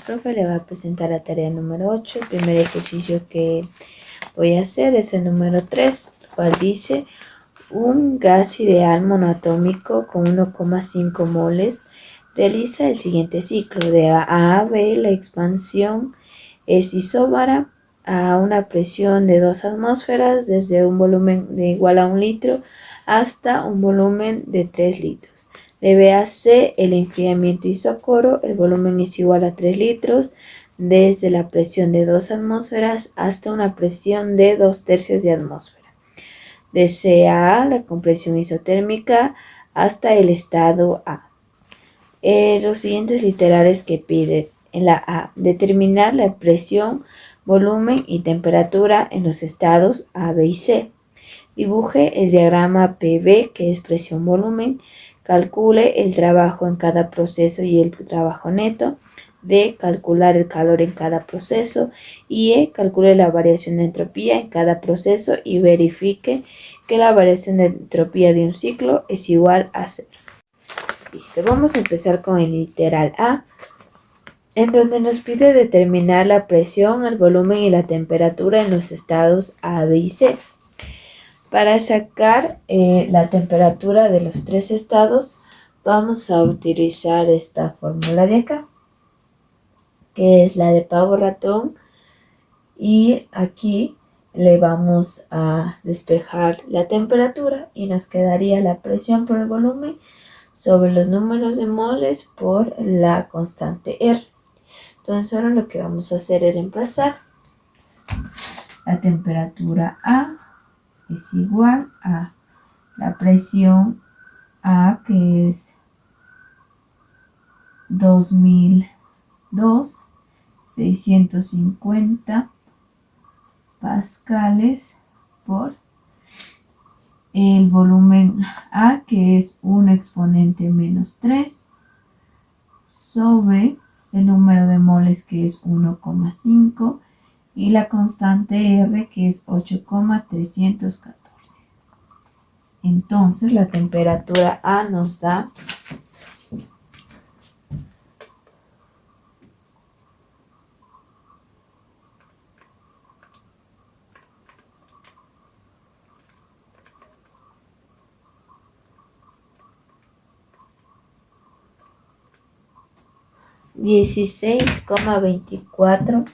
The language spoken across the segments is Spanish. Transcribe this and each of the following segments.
profe, le va a presentar la tarea número 8. El primer ejercicio que voy a hacer es el número 3, cual dice: un gas ideal monoatómico con 1,5 moles realiza el siguiente ciclo. De A a B, la expansión es isóbara a una presión de 2 atmósferas desde un volumen de igual a 1 litro hasta un volumen de 3 litros. De B a C, el enfriamiento isócoro, el volumen es igual a 3 litros desde la presión de 2 atmósferas hasta una presión de 2/3 de atmósfera. De C a A, la compresión isotérmica hasta el estado A. Los siguientes literales que pide: en la A, determinar la presión, volumen y temperatura en los estados A, B y C. Dibuje el diagrama PV, que es presión-volumen. Calcule el trabajo en cada proceso y el trabajo neto. D, calcular el calor en cada proceso. Y E, calcule la variación de entropía en cada proceso y verifique que la variación de entropía de un ciclo es igual a 0. Listo, vamos a empezar con el literal A, en donde nos pide determinar la presión, el volumen y la temperatura en los estados A, B y C. Para sacar la temperatura de los 3 estados, vamos a utilizar esta fórmula de acá, que es la de pavo ratón, y aquí le vamos a despejar la temperatura y nos quedaría la presión por el volumen sobre los números de moles por la constante R. Entonces ahora lo que vamos a hacer es reemplazar la temperatura A es igual a la presión A, que es 2002, 650 pascales, por el volumen A, que es 1 exponente menos 3, sobre el número de moles, que es 1,5, y la constante R, que es 8,314. Entonces la temperatura A nos da 16,24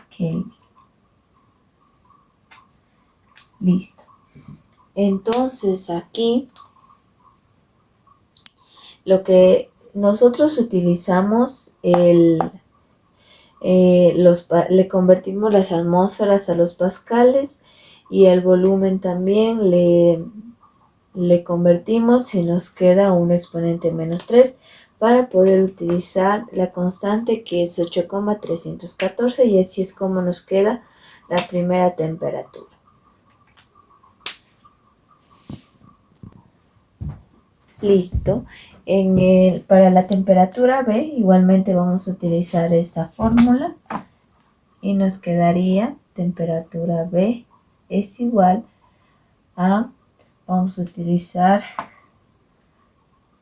Kelvin. Listo. Entonces aquí lo que nosotros utilizamos le convertimos las atmósferas a los pascales, y el volumen también le convertimos y nos queda 1 exponente menos 3 para poder utilizar la constante, que es 8,314, y así es como nos queda la primera temperatura. Listo. Para la temperatura B igualmente vamos a utilizar esta fórmula y nos quedaría temperatura B es igual a, vamos a utilizar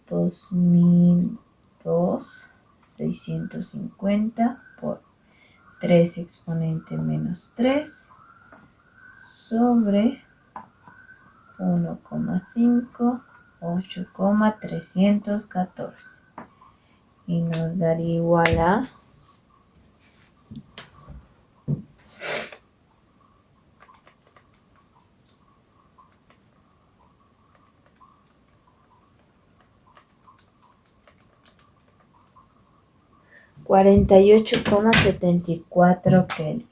2002, 650 por 3 exponente menos 3 sobre 1,5, 8,314, y nos daría igual a 48,74 Kelvin.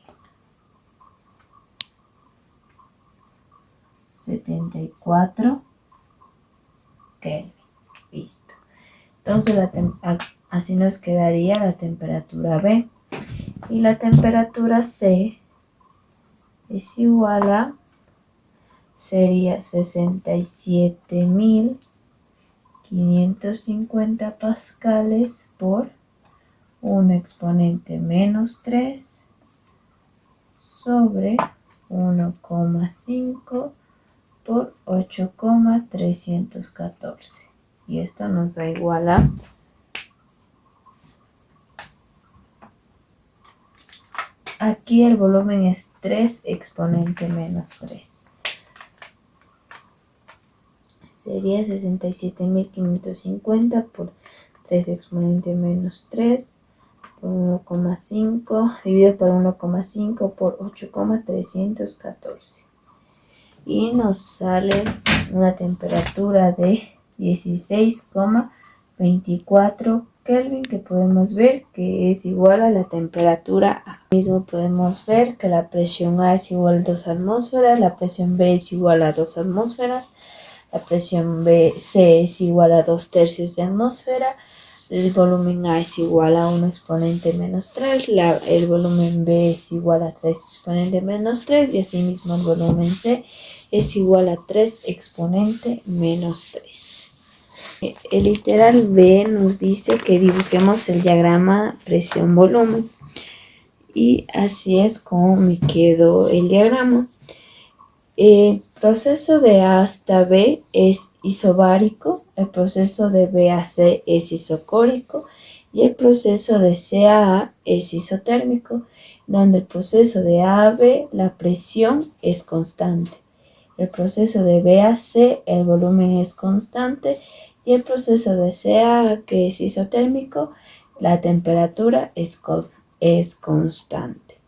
74 Kelvin. Listo. Entonces así nos quedaría la temperatura B. Y la temperatura C es igual a, sería 67.550 pascales por 1 exponente menos 3 sobre 1,5 por 8,314. Y esto nos da igual a aquí el volumen es 3 exponente menos 3. Sería 67.550 por 3 exponente menos 3 por 1,5 dividido por 1,5 por 8,314. Y nos sale una temperatura de 16,24 Kelvin, que podemos ver que es igual a la temperatura A. Mismo podemos ver que la presión A es igual a 2 atmósferas, la presión B es igual a 2 atmósferas, la presión C es igual a 2/3 de atmósfera, el volumen A es igual a 1 exponente menos 3, el volumen B es igual a 3 exponente menos 3 y asimismo el volumen C es igual a 3 exponente menos 3. El literal B nos dice que dibujemos el diagrama presión-volumen. Y así es como me quedó el diagrama. El proceso de A hasta B es isobárico, el proceso de B a C es isocórico y el proceso de C a A es isotérmico, donde el proceso de A a B la presión es constante. El proceso de B a C el volumen es constante y el proceso de C a A, que es isotérmico, la temperatura es constante.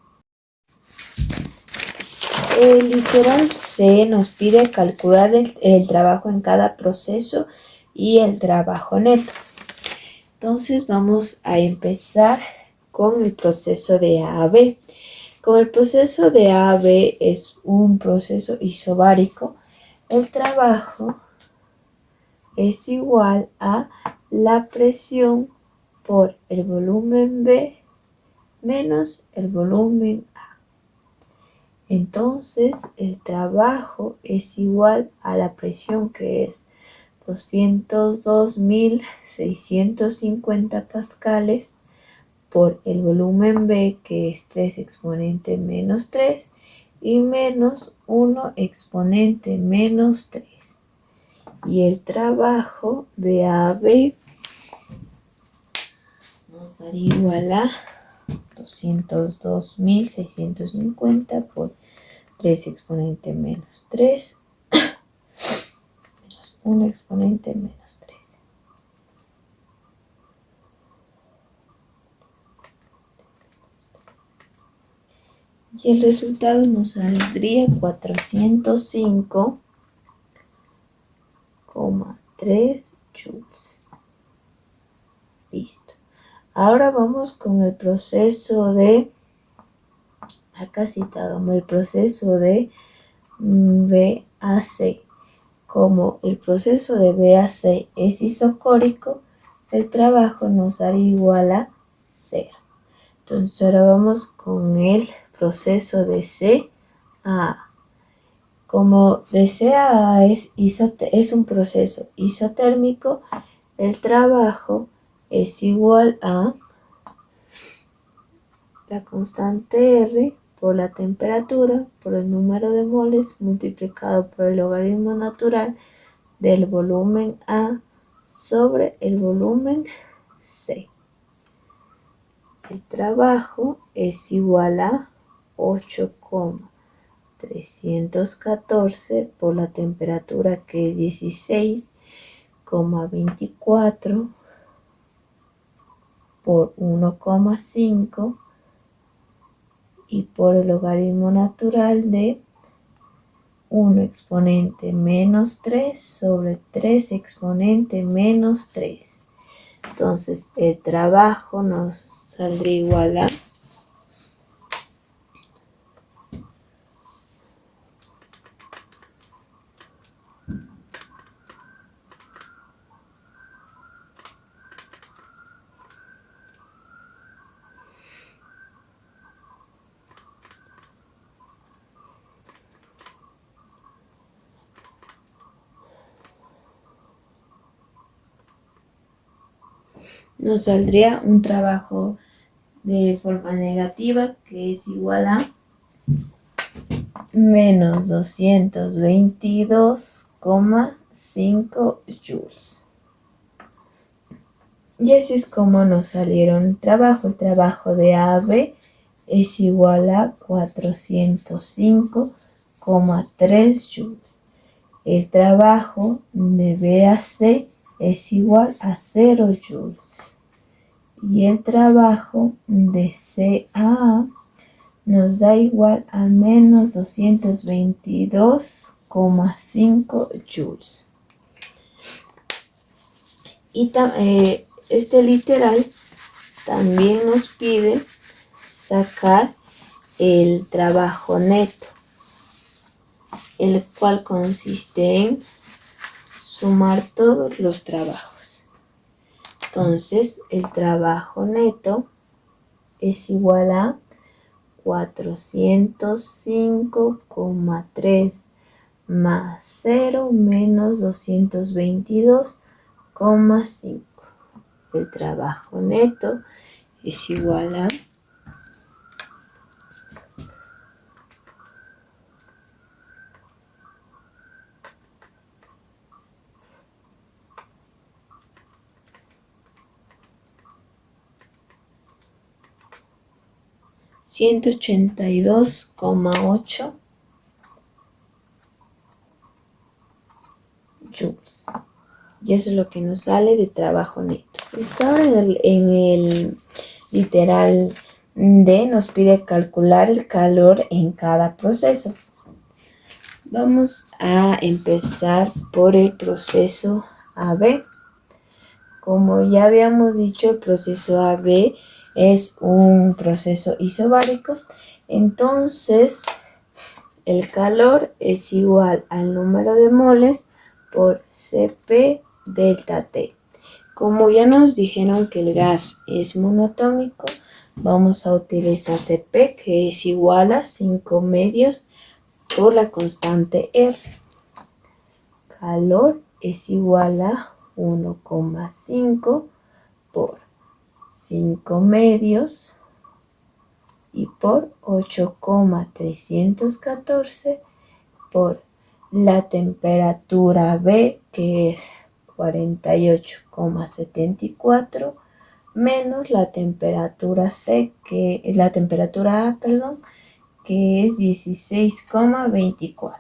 El literal C nos pide calcular el trabajo en cada proceso y el trabajo neto. Entonces vamos a empezar con el proceso de A a B. Como el proceso de A a B es un proceso isobárico, el trabajo es igual a la presión por el volumen B menos el volumen A. Entonces el trabajo es igual a la presión, que es 202.650 pascales, por el volumen B, que es 3 exponente menos 3, y menos 1 exponente menos 3. Y el trabajo de AB nos daría igual a 202.650 por 3 exponente menos 3 menos 1 exponente menos 3. Y el resultado nos saldría 405,3 joules. Listo. Ahora vamos con el proceso de, acá citado, el proceso de BAC. Como el proceso de BAC es isocórico, el trabajo nos daría igual a 0. Entonces ahora vamos con el proceso de C a A. Como de C a A es un proceso isotérmico, el trabajo es igual a la constante R por la temperatura por el número de moles multiplicado por el logaritmo natural del volumen A sobre el volumen C. El trabajo es igual a 8,314 por la temperatura, que es 16,24 por 1,5 y por el logaritmo natural de 1 exponente menos 3 sobre 3 exponente menos 3. Entonces el trabajo nos saldría igual a nos saldría un trabajo de forma negativa, que es igual a menos 222,5 joules. Y así es como nos salieron el trabajo. El trabajo de AB es igual a 405,3 joules. El trabajo de BAC es igual a 0 joules. Y el trabajo de CA nos da igual a menos 222,5 joules. Y este literal también nos pide sacar el trabajo neto, el cual consiste en sumar todos los trabajos. Entonces, el trabajo neto es igual a 405,3 más 0 menos 222,5. El trabajo neto es igual a 182,8 joules. Y eso es lo que nos sale de trabajo neto. Ahora en el literal D nos pide calcular el calor en cada proceso. Vamos a empezar por el proceso AB. Como ya habíamos dicho, el proceso AB es un proceso isobárico. Entonces, el calor es igual al número de moles por Cp delta T. Como ya nos dijeron que el gas es monotómico, vamos a utilizar Cp, que es igual a 5 medios por la constante R. Calor es igual a 1,5 por 5 medios y por 8,314 por la temperatura B, que es 48,74, menos la temperatura C, que es la temperatura A, perdón, que es 16,24.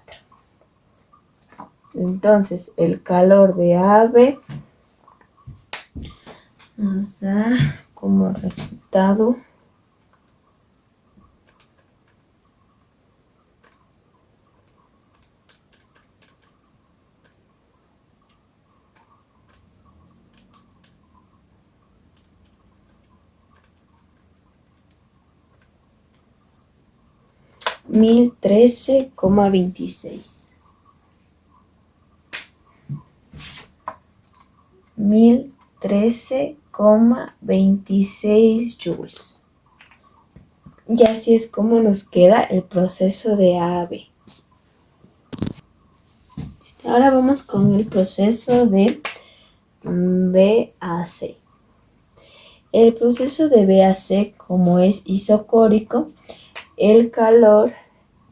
Entonces, el calor de AB nos da como resultado 1013,26. 1013,26 joules. Y así es como nos queda el proceso de A a B. Ahora vamos con el proceso de B a C. El proceso de B a C, como es isocórico, el calor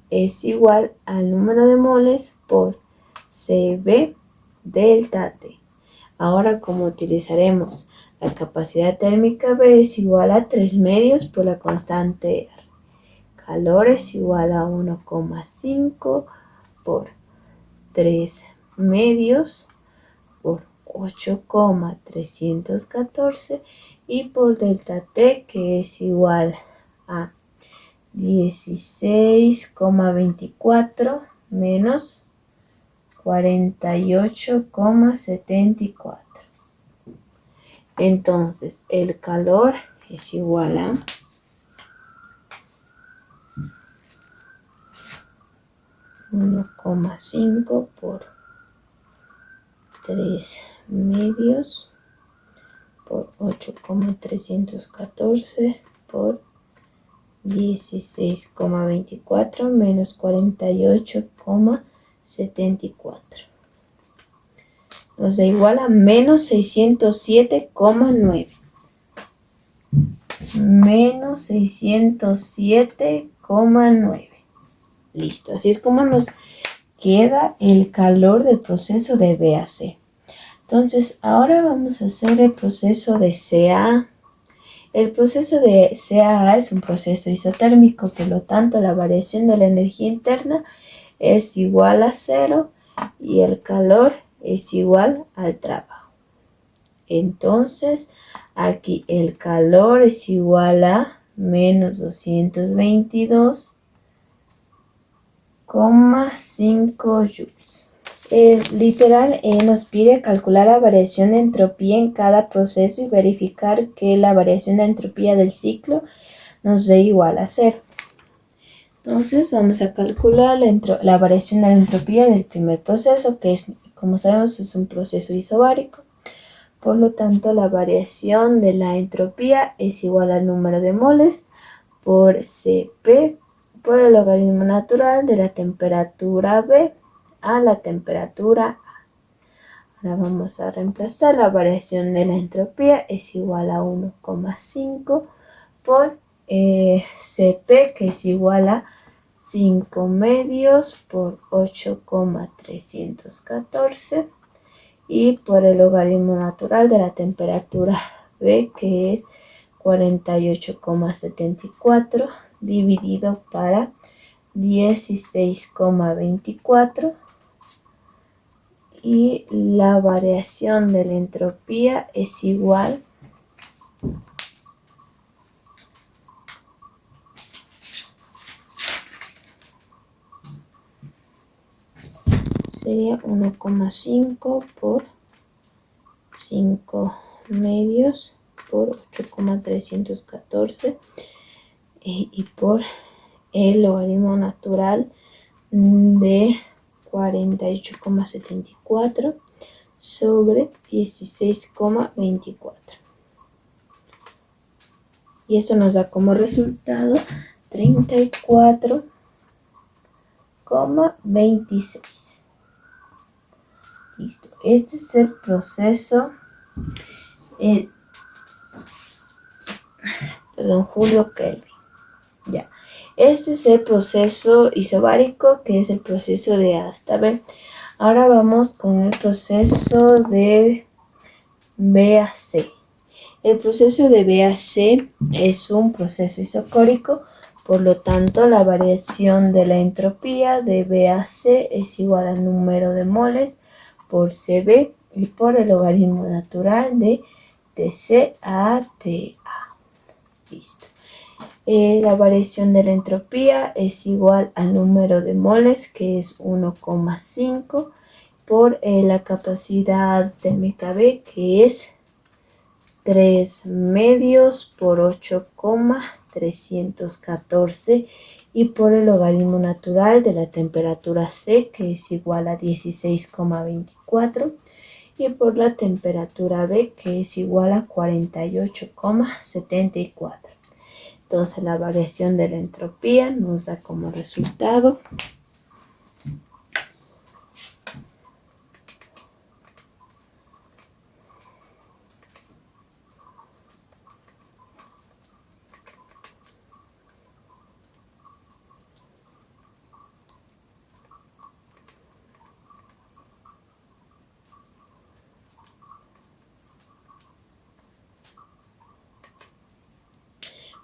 es igual al número de moles por Cb delta T. Ahora, como utilizaremos la capacidad térmica B es igual a 3 medios por la constante R. Calor es igual a 1,5 por 3 medios por 8,314 y por delta T, que es igual a 16,24 menos 48,74. Entonces, el calor es igual a 1,5 por 3 medios por 8,314 por 16,24 menos 48,74. Nos da igual a menos 607,9. Menos 607,9. Listo, así es como nos queda el calor del proceso de B a C. Entonces, ahora vamos a hacer el proceso de CA. El proceso de CAA es un proceso isotérmico, por lo tanto, la variación de la energía interna es igual a 0 y el calor es igual al trabajo. Entonces, aquí el calor es igual a menos 222,5 joules. Literal nos pide calcular la variación de entropía en cada proceso y verificar que la variación de entropía del ciclo nos dé igual a 0. Entonces vamos a calcular la variación de la entropía del primer proceso, que es, como sabemos, es un proceso isobárico. Por lo tanto, la variación de la entropía es igual al número de moles por Cp por el logaritmo natural de la temperatura B a la temperatura A. Ahora vamos a reemplazar la variación de la entropía es igual a 1,5 por Cp, que es igual a 5 medios por 8,314 y por el logaritmo natural de la temperatura B, que es 48,74 dividido para 16,24, y la variación de la entropía es igual sería 1,5 por 5 medios por 8,314 y por el logaritmo natural de 48,74 sobre 16,24. Y esto nos da como resultado 34,26. Listo. Este es el proceso. Julio Kelvin. Ya. Este es el proceso isobárico, que es el proceso de A hasta B. Ahora vamos con el proceso de B a C. El proceso de B a C es un proceso isocórico, por lo tanto la variación de la entropía de B a C es igual al número de moles por Cb y por el logaritmo natural de Tc a Ta. Listo. La variación de la entropía es igual al número de moles, que es 1,5 por la capacidad térmica B, que es 3 medios por 8,314 y por el logaritmo natural de la temperatura C, que es igual a 16,24 y por la temperatura B, que es igual a 48,74. Entonces la variación de la entropía nos da como resultado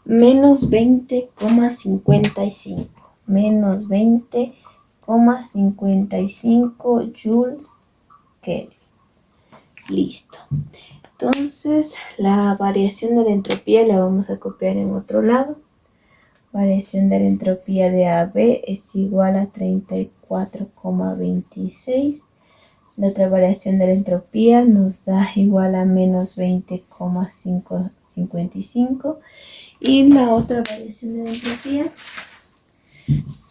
menos 20,55. Menos 20,55 joules Kelvin. Listo. Entonces, la variación de la entropía la vamos a copiar en otro lado. Variación de la entropía de AB es igual a 34,26. La otra variación de la entropía nos da igual a menos 20,55. Y la otra variación de la entropía,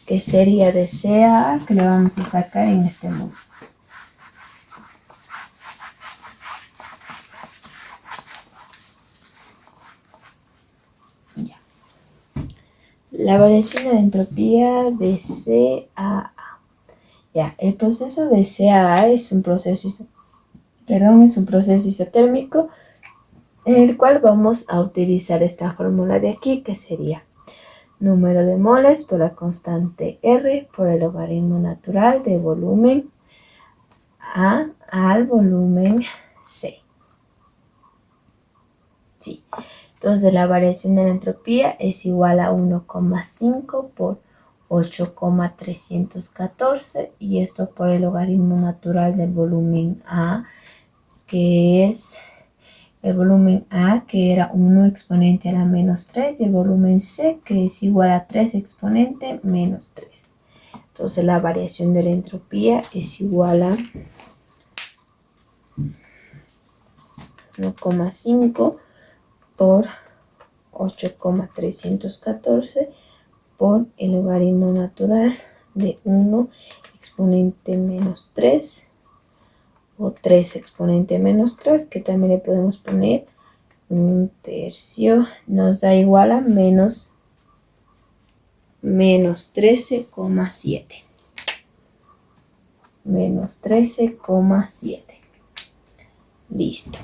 que sería de CA, que la vamos a sacar en este modo. Ya. La variación de la entropía de CAA. Ya, el proceso de CAA es un proceso isotérmico, en el cual vamos a utilizar esta fórmula de aquí, que sería número de moles por la constante R por el logaritmo natural de volumen A al volumen C. Sí. Entonces la variación de la entropía es igual a 1,5 por 8,314 y esto por el logaritmo natural del volumen A, que es el volumen A, que era 1 exponente a la menos 3, y el volumen C, que es igual a 3 exponente menos 3. Entonces la variación de la entropía es igual a 1,5 por 8,314 por el logaritmo natural de 1 exponente menos 3 o 3 exponente menos 3, que también le podemos poner un tercio, nos da igual a menos 13,7. Menos 13,7. Listo.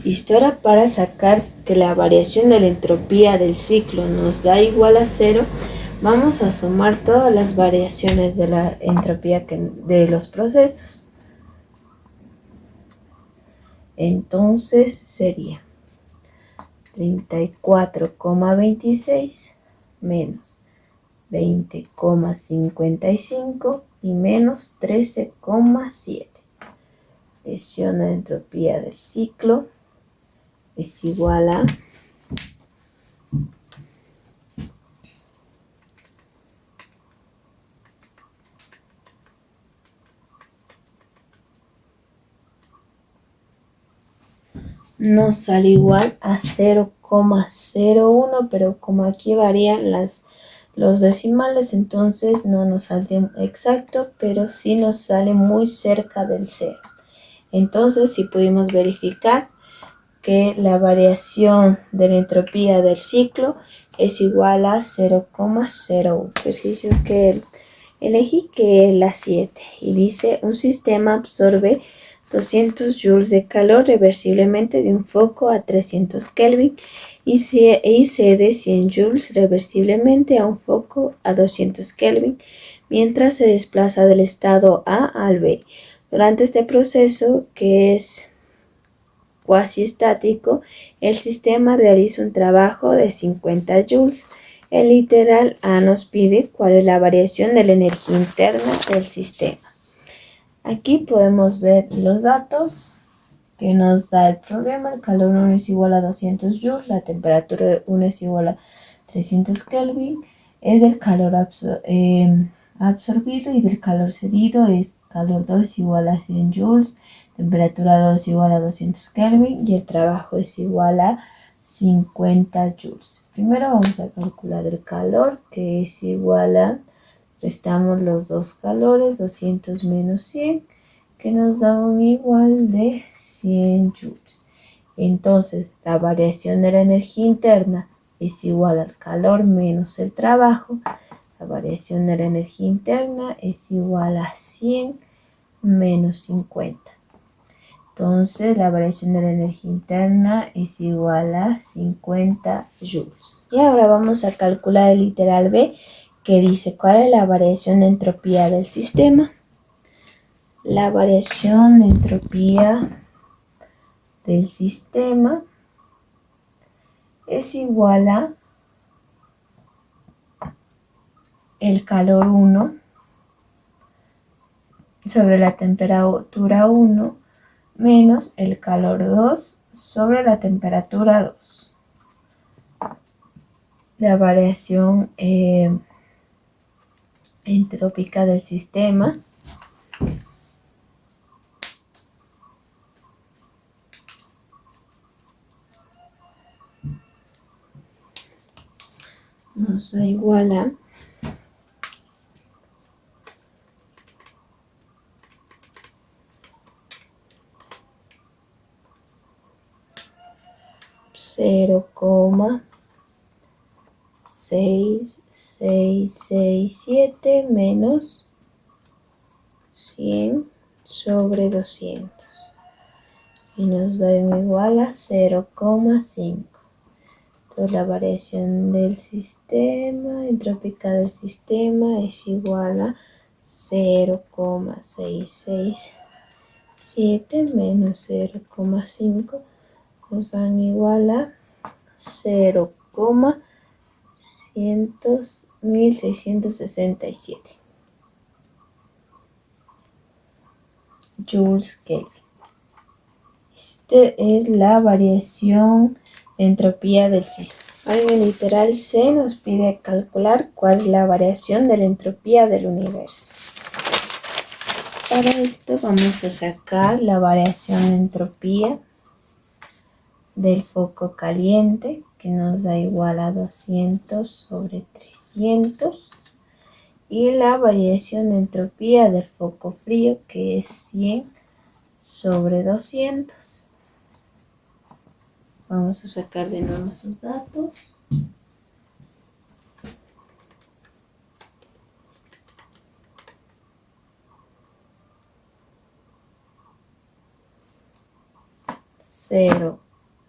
Listo, ahora para sacar que la variación de la entropía del ciclo nos da igual a 0, vamos a sumar todas las variaciones de la entropía de los procesos. Entonces sería 34,26 menos 20,55 y menos 13,7. Variación de entropía del ciclo es igual a nos sale igual a 0,01, pero como aquí varían los decimales, entonces no nos sale exacto, pero sí nos sale muy cerca del 0. Entonces sí pudimos verificar que la variación de la entropía del ciclo es igual a 0,01. Ejercicio que elegí, que es la 7, y dice: un sistema absorbe 200 joules de calor reversiblemente de un foco a 300 Kelvin y cede 100 joules reversiblemente a un foco a 200 Kelvin mientras se desplaza del estado A al B. Durante este proceso, que es cuasi estático, el sistema realiza un trabajo de 50 joules. El literal A nos pide cuál es la variación de la energía interna del sistema. Aquí podemos ver los datos que nos da el problema. El calor 1 es igual a 200 joules, la temperatura de 1 es igual a 300 Kelvin, es el calor absorbido, y del calor cedido es calor 2 igual a 100 joules, temperatura 2 igual a 200 Kelvin y el trabajo es igual a 50 joules. Primero vamos a calcular el calor, que es igual a, restamos los dos calores, 200 menos 100, que nos da un igual de 100 joules. Entonces la variación de la energía interna es igual al calor menos el trabajo. La variación de la energía interna es igual a 100 menos 50. Entonces la variación de la energía interna es igual a 50 joules. Y ahora vamos a calcular el literal B, que dice cuál es la variación de entropía del sistema. La variación de entropía del sistema es igual a el calor 1 sobre la temperatura 1 menos el calor 2 sobre la temperatura 2. La variación entrópica del sistema nos da igual a 0,6667 menos 100 sobre 200 y nos da igual a 0,5. Entonces la variación del sistema, entrópica del sistema, es igual a 0,667 menos 0,5 nos dan igual a 0,1667 joules Kelvin. Es la variación de entropía del sistema. Ahora en el literal C nos pide calcular cuál es la variación de la entropía del universo. Para esto vamos a sacar la variación de entropía del foco caliente, que nos da igual a 200 sobre 300. Y la variación de entropía del foco frío, que es 100 sobre 200. Vamos a sacar de nuevo sus datos. Cero,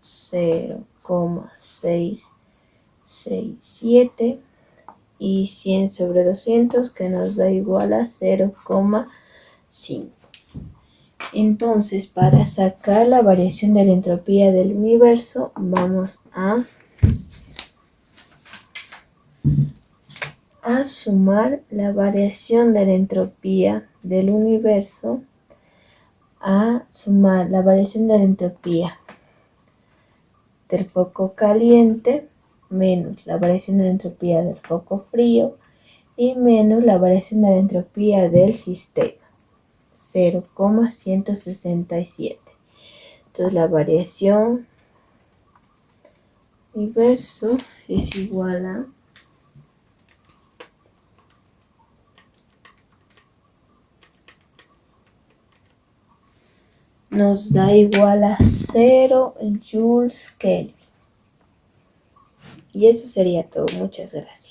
0,667 y 100 sobre 200, que nos da igual a 0,5. Entonces, para sacar la variación de la entropía del universo, vamos a sumar la variación de la entropía del universo, a sumar la variación de la entropía del foco caliente, menos la variación de la entropía del foco frío, y menos la variación de la entropía del sistema, 0,167. Entonces la variación universo es igual a nos da igual a 0 joules Kelvin. Y eso sería todo. Muchas gracias.